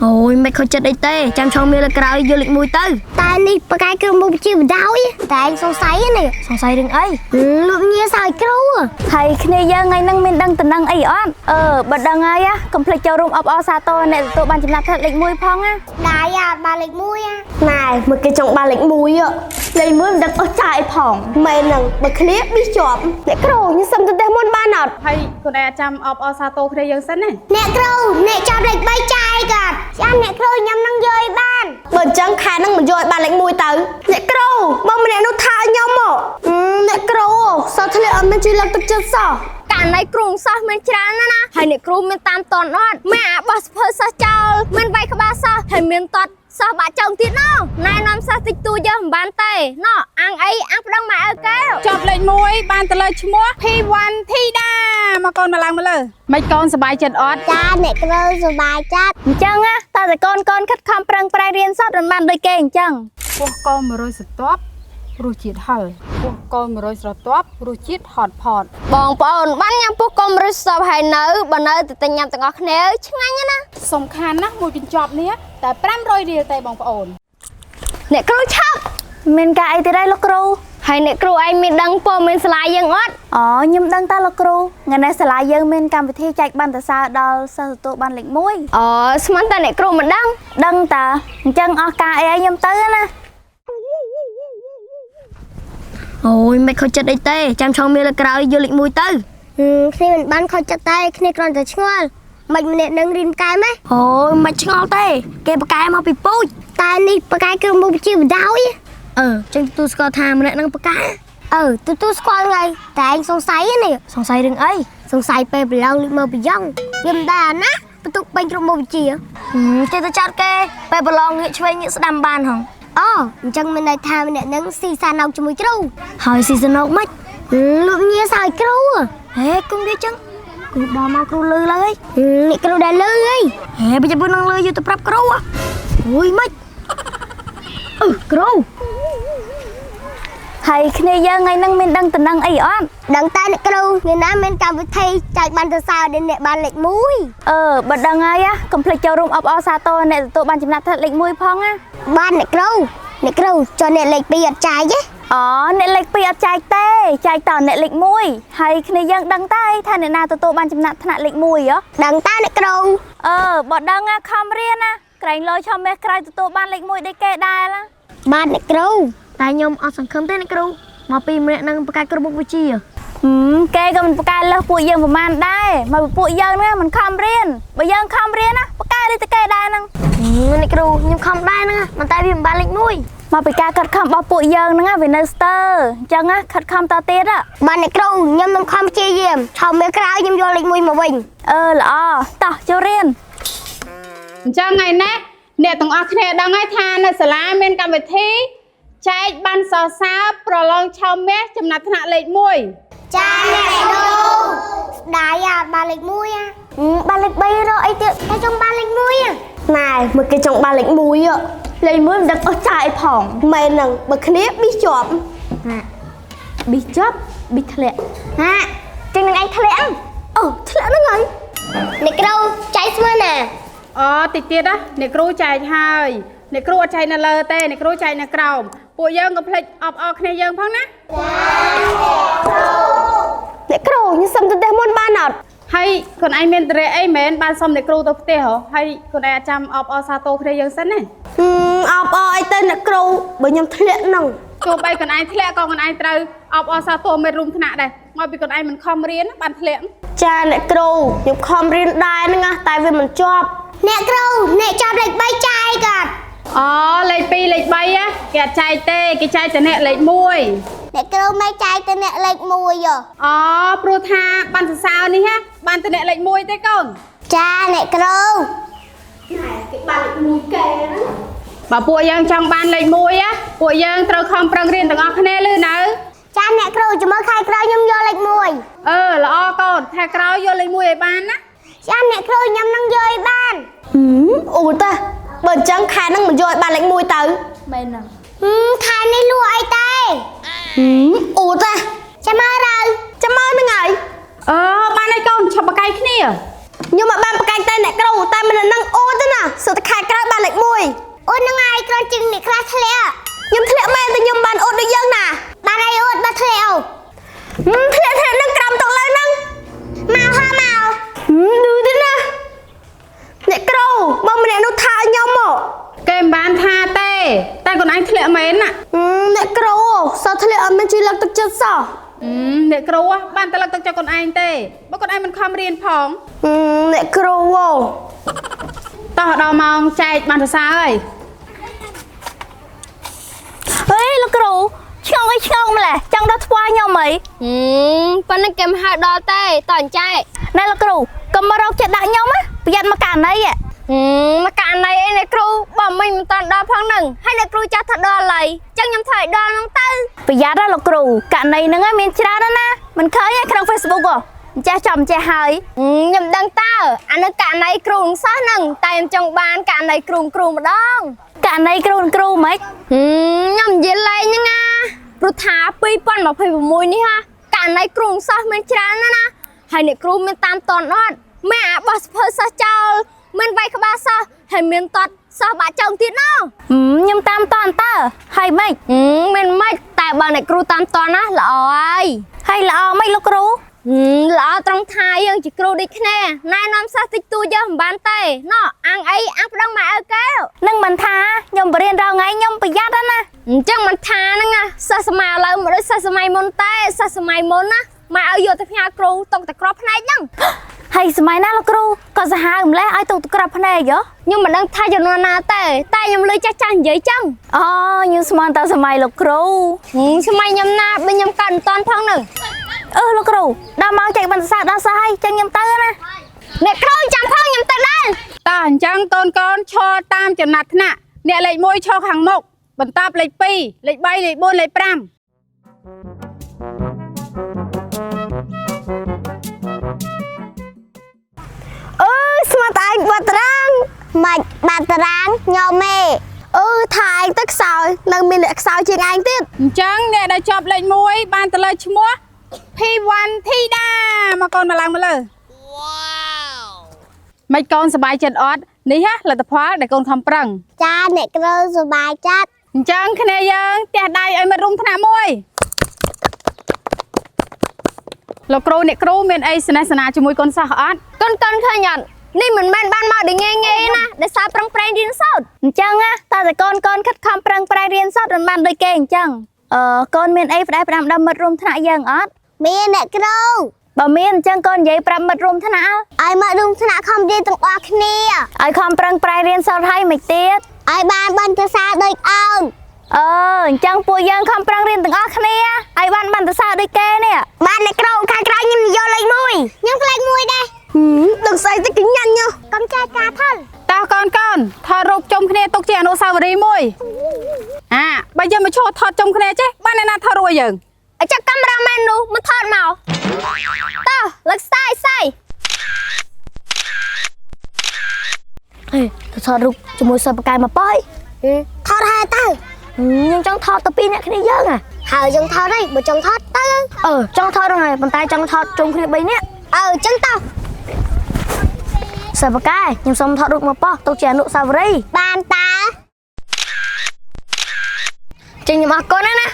Ôi mày không chết đây tê, chăm cho mày là cái du lịch mùi tư. Ta đi bà cái kêu một chiều đau ấy. Ta anh song sấy này. Song say đừng ấy. Lúc như sao cứu à. Thầy khi giờ ngày năng mình đang tình năng ấy on. Bật đằng ai á, complete cho room of Osato này tụi bạn chấm nạp thật lịch mùi phong á. Đại à, bà lịch mũi á. Này, một cái chồng bà lịch mũi ạ. Lịch mũi mình đặt ở trại phòng. Mày nằng bà clip đi chọp. Nè cái đồ như xâm tôi đem môn ba nọt. ហើយខ្លួនឯងចាំអបអសាតូគ្នាយើងសិនណា Nè cứu, nè cho lịch bay trai cả. Cha nè cứu nhắm năng dơi ban. Bởi chẳng khai năng mình dội bà lịch mũi tới. Nè cái đồ, bông mình nó thả nhau mộ. Nè cái đồ, sao thế lại mình chỉ là tức chất sao? កាលណៃគ្រូសិស្សមានច្រើនណាស់ហើយអ្នកគ្រូមានតាមតនអត់មានអាបោះធ្វើសិស្សចោលមានវាយក្បាលសិស្សហើយមានតតសិស្សបាក់ចង់ទៀតណោះណែនាំសិស្សតិចតួយើងមិនបានទេណោះអាំងអីអាំងប្តឹងមកឲ្យកែវ ចប់លេខ1បានទៅលើឈ្មោះ P1 Thida មកកូនមកឡើងមកលើមិនកូនសប្បាយចិត្តអត់ Cha nè cứu rồi bài chát. អញ្ចឹងណាតើតែកូនខិតខំប្រឹងប្រែងរៀនសតមិនបានដូចគេអញ្ចឹង ពោះកូន100ស្រទាប់រសជាតិហឹរពោះកូន100ស្រទាប់រសជាតិហត់ផត បងប្អូនបានញ៉ាំពុះកុំរឹសសពហើយនៅបើនៅតែញ៉ាំទាំងអស់គ្នាឆ្ងាញ់ណាស់ សំខាន់ណាស់មួយកញ្ចប់នេះតែ500រៀលទេបងប្អូន អ្នកគ្រូឆាប់មានការអីទៀតហើយលោកគ្រូហើយអ្នកគ្រូឯងមានដឹងពោមានសាលាយើងអត់អូខ្ញុំដឹងតើលោកគ្រូថ្ងៃនេះសាលាយើងមានកម្មវិធីចែកប័ណ្ណសរសើរដល់សិស្សទទួលបានលេខ1អូស្មានតើអ្នកគ្រូមិនដឹងតើអញ្ចឹងអស់ការអីឲ្យខ្ញុំទៅណា Ôi mày không chết đây tê, chăm cho mày là cái du lịch mùi tư. Khi mình bán khói chặt tay, khi còn thật ngon. Mình nè nâng rin cái mấy. Ôi mày ngon tê, kê bà cái mà bị bôi. Ta đi bà cái kêu một chiều đau ấy. Chân tôi có tham mà lại nâng bà cái. Tôi squat ngay. Ta anh song sấy này. Song say đừng ấy. Song sấy bè bị lâu mà bị dông. Gầm đà ná. Bà tục bánh trong một chiều. Chứ tôi chát kê, bè bà lòng nghĩ chơi những đam bàn hông. Chẳng mình này tham mình nè nâng xì xa nông cho mùi trâu. Hỏi xì xa nông mất. Lúc như sao cứu à. Ê, cũng biết chăng. Cứ đo mau cứu lư lấy. Nè cứu đã lư ấy. Ê, bây giờ bữa nâng lư vô tập rap cứu á. Ôi mất. Cứu. ហើយគ្នាយើងថ្ងៃហ្នឹងមានដឹងតំណែងអីអត់ Đằng ta nè cứu. Người ná mình cầm với thay. Chạy bàn từ sao đến nè bàn lệch mũi. បើដឹងហើយ complete ចូល room of Osato អ្នកទទួលបានចំណាត់ថាលេខ1ផងណា Ban nè cứu. Nè cứu. Cho nè lệch bị ọt trái chứ. អូអ្នកលេខ2អត់ចែកទេចែកតអ្នកលេខ1ហើយគ្នាយើងដឹងតែថាអ្នកណាទទួលបានចំណាត់ថ្នាក់លេខ1ហ៎ Đằng ta nè cứu. បើដឹងខំរៀនណាក្រែងលោឆមេះក្រៅទទួលបានលេខ1ដូចគេដែរណា Ban nè cứu. Tại nhôm ở sẵn khâm thế này cứu. Mà bì mẹ nâng bà cái cứu bốc với chi à. គេក៏មិនប្រកែលើសពួកយើងប្រហែលដែរមកពួកយើងណាមិនខំរៀនបើយើងខំរៀនណាប្រកែដូចតែគេដែរហ្នឹង Này cứu, nhưng không đai nữa. Mà tại vì bà lịch mũi. មកពីការខិតខំរបស់ពួកយើងហ្នឹងវានៅស្ទើរអញ្ចឹងណាខិតខំតទៀត Ban nè cứu. Nhâm nông không chê diệm. Chào mấy cái nhâm vô lệch mũi mà bình. ល្អតោះចូលរៀន អញ្ចឹងថ្ងៃនេះអ្នកទាំងអស់គ្នាដឹងហើយថានៅសាលាមានកម្មវិធីចែកប័ណ្ណសរសើរប្រឡងឆៅមាសចំណាត់ថ្នាក់លេខ1 Cha nè cứu. Đại à, bà lệch mũi à. Bà lệch bay rồi ấy tiệm. Cái trong bà lệch mũi à. Này, một cái chồng bà lịch mũi ạ. Lịch mũi mình đặt ở trại phòng. Mày nằng bà clip đi chọp. bị chớp bị thẹn Hả? Chừng đừng anh thẹn. Thẹn nó ngay. Nè cứu. Cháy xưa nè. តិចទៀតណាអ្នកគ្រូចែកហើយអ្នកគ្រូអត់ចែកនៅលើទេអ្នកគ្រូចែកនៅក្រោមពួកយើងកុំភ្លេចអបអរគ្នាយើងផងណា Nè cái đồ như xâm tôi đem môn ba nọt. ហើយខ្លួនឯងមានតរៈអីមែនបានសុំអ្នកគ្រូទៅផ្ទះហ៎ហើយខ្លួនឯងចាំអបអរសាទរគ្នាយើងសិនណា Ọp ơi tên nè cái đồ. Bởi nhầm thẹn nằng. ទោះបីខ្លួនឯងធ្លាក់ក៏ខ្លួនឯងត្រូវអបអរសាទរមេរុំថ្នាក់ដែរមកពីខ្លួនឯងមិនខំរៀនបានធ្លាក់ Cha nè cái đồ. Nhầm khom riêng đai nó ngà. Tại vì mình chọp. Nè cứu. Nè cho lệch bay trai cả. លេខ2លេខ3គេអត់ចែកទេគេចែកតែអ្នកលេខ1 Nè cứu mấy trai tên nè lệch mũi rồi. ព្រោះថាប័ណ្ណសរសើរនេះបានតែអ្នកលេខ1ទេកូន Cha nè cứu. បើពួកយើងចង់បានលេខ1ពួកយើងត្រូវខំប្រឹងរៀនទាំងអស់គ្នាលឺនៅ Cha nè cứu. Chứ mới khai cứu nhâm vô lệch mũi. ល្អកូនថែក្រោយយកលេខ1ឲ្យបានណា Cha nè cứu. Nhâm nâng dơi ban. Ủa ta. Bởi chẳng khai năng mình dội bà lịch mũi tới. មែនហ្នឹង Khai này lùa ai tay. Ủa ta. Cha mơ rồi. Chăm ơi mấy ngày. បានហើយកូនឆាប់បកកាយគ្នា Nhưng mà ban bà canh tay nè cái đồ. Tay mình là năng ô thế nào. Sự ta khai អូននឹងឯងក្រជិងនេះខ្លះធ្លាក់ ខ្ញុំធ្លាក់មែនតែខ្ញុំបានអត់ដូចយើងណា បានឯងអូនបាត់ធ្លាក់អូ ធ្លាក់នឹងក្រំតុកលើហ្នឹង មកហ่าមក ឌឺទេណាអ្នកគ្រូបងម្នាក់នោះថាឲ្យខ្ញុំមក គេមិនបានថាទេតែកូនឯងធ្លាក់មែនណា អ្នកគ្រូសោះធ្លាក់អត់មានជួយលើកទឹកចិត្តសោះ អ្នកគ្រូបានតែលើកទឹកចិត្តកូនឯងទេបើកូនឯងមិនខំរៀនផង អ្នកគ្រូ តោះដល់ម៉ោងចែកបានសរសើរហើយ ហេលោកគ្រូឆ្ងល់អីឆ្ងល់ម្លេះចង់ដល់ថ្វាយខ្ញុំអីប៉ុន្តែគេមិនហៅដល់ទេតើអញ្ចែកណែលោកគ្រូកុំមករកចិត្តដាក់ខ្ញុំណាប្រយ័ត្នមកករណីមកករណីអីអ្នកគ្រូបើមិញមិនតាន់ដល់ផងហ្នឹងហើយអ្នកគ្រូចាស់ថាដល់ហើយចឹងខ្ញុំធ្វើឲ្យដល់ហ្នឹងទៅប្រយ័ត្នណាលោកគ្រូករណីហ្នឹងមានច្រើនណាស់មិនឃើញទេក្នុង Facebook ហ៎ចេះចំចេះហើយខ្ញុំដឹងតើអានោះករណីគ្រូនឹងសិស្សហ្នឹងតែខ្ញុំចង់បានករណីគ្រូម្ដងករណីគ្រូហ្មងខ្ញុំនិយាយលេងហ្នឹងណាព្រោះថា2026នេះហ่าករណីគ្រូនឹងសិស្សមានច្រើនណាស់ណាហើយអ្នកគ្រូមានតាមតន់អត់មានអាបោះសភើសិស្សចោលមានវាយក្បាលសិស្សហើយមានតត់សិស្សបាក់ចោលទៀតណខ្ញុំតាមតន់តើហើយម៉េចមិនម៉េចតែបើអ្នកគ្រូតាមតន់ណាល្អហើយល្អម៉េចលោកគ្រូល្អត្រង់ថាយើងជាគ្រូដូចគ្នាណែនាំសិស្សតិចតួចយើងមិនបានទេណោះអាំងអីអាំងប្តឹងម៉ែឪកែនឹងមិនថាខ្ញុំបរៀនរាល់ថ្ងៃខ្ញុំប្រយ័ត្នណាអញ្ចឹងមិនថាហ្នឹងណាសិស្សសម័យឥឡូវមិនដូចសិស្សសម័យមុនទេសិស្សសម័យមុនណាម៉ែឪយកទៅផ្ញើគ្រូຕົកតែក្របភ្នែកហ្នឹងហើយសម័យណាលោកគ្រូក៏សាហាវម្លេះឲ្យຕົកតែក្របភ្នែកហ៎ខ្ញុំមិនដឹងថាចំនួនណាទេតែខ្ញុំលើចាស់ចាស់និយាយចឹងអូខ្ញុំស្មានតែសម័យលោកគ្រូសម័យខ្ញុំណាបើខ្ញុំកើតមិនតាន់ផងហ្នឹងលោកគ្រូដល់មកចែកបណ្ឌសាដល់សោះហើយចឹងខ្ញុំទៅណាអ្នកគ្រូចាំផងខ្ញុំទៅដែរ តើអញ្ចឹងកូនឈរតាមចំណាត់ថ្នាក់អ្នកលេខ1ឈរខាងមុខបន្ទាប់លេខ2លេខ3លេខ4លេខ5 ស្មាតឯងបាត់តារាង មិនបាត់តារាងញោមឯង ថាឯងទៅខ្សោយនៅមានអ្នកខ្សោយជាងឯងទៀត អញ្ចឹងអ្នកដែលជាប់លេខ1បានទៅលើឈ្មោះ P1 Thida មកកូនមកឡើងមកលើមិនកូនសប្បាយចិត្តអត់នេះហ៎លទ្ធផលដែលកូនខំប្រឹង ចាអ្នកគ្រូសុបាយចិត្ត អញ្ចឹងគ្នាយើងផ្ទះដៃឲ្យមិត្តរួមថ្នាក់មួយលោកគ្រូអ្នកគ្រូមានអីស្នេហ៍សនាជាមួយកូនសិស្សអត់ កូនឃើញអត់នេះមិនមែនបានមកដល់ងាយងាយណាដែលសារប្រឹងប្រែងរៀនសូត្រអញ្ចឹងណាតើតែកូនខិតខំប្រឹងប្រែងរៀនសូត្រមិនបានដូចគេអញ្ចឹងកូនមានអីផ្ដែផ្ដាំដល់មិត្តរួមថ្នាក់យើងអត់ មានអ្នកគ្រូ បើមានអញ្ចឹងកូននិយាយប្រាប់មិត្តរួមថ្នាក់ ឲ្យមករួមថ្នាក់ខំរៀនទាំងអស់គ្នា ឲ្យខំប្រឹងប្រែងរៀនសូត្រឲ្យមិនទៀត ឲ្យបានបណ្ឌសាដូចអូន អញ្ចឹងពួកយើងខំប្រឹងរៀនទាំងអស់គ្នាឲ្យបានបណ្ឌសាដូចគេនេះ បានអ្នកគ្រូខាងក្រៅខ្ញុំយកលេខ1ខ្ញុំក៏លេខ1ដែរ ដឹងស្អីទៅគេញ៉ាញ់ញ៉ោះ កុំចាយការថល តើកូនថតរូបជុំគ្នាទុកជាអនុស្សាវរីយ៍មួយបើយើងមកឈរថតជុំគ្នាចេះបានអ្នកណាថតរួចយើង អញ្ចឹងកាមេរ៉ាមែននោះមកថតមកតើលើកស្ដាយស្អីហេទៅថតរូបជាមួយសិស្សបកាយមកប៉យ ថតហើយទៅ ខ្ញុំចង់ថតទៅពីរអ្នកគ្នាយើងហ៎ ហើយយើងថតហើយបើចង់ថតទៅ ចង់ថតហ្នឹងហើយប៉ុន្តែចង់ថតជុំគ្នា3នាក់ ចឹងទៅ សិស្សបកាយខ្ញុំសុំថតរូបមកប៉ោះទុកជាអនុស្សាវរីយ៍ បានតា ចេញខ្ញុំអរគុណណា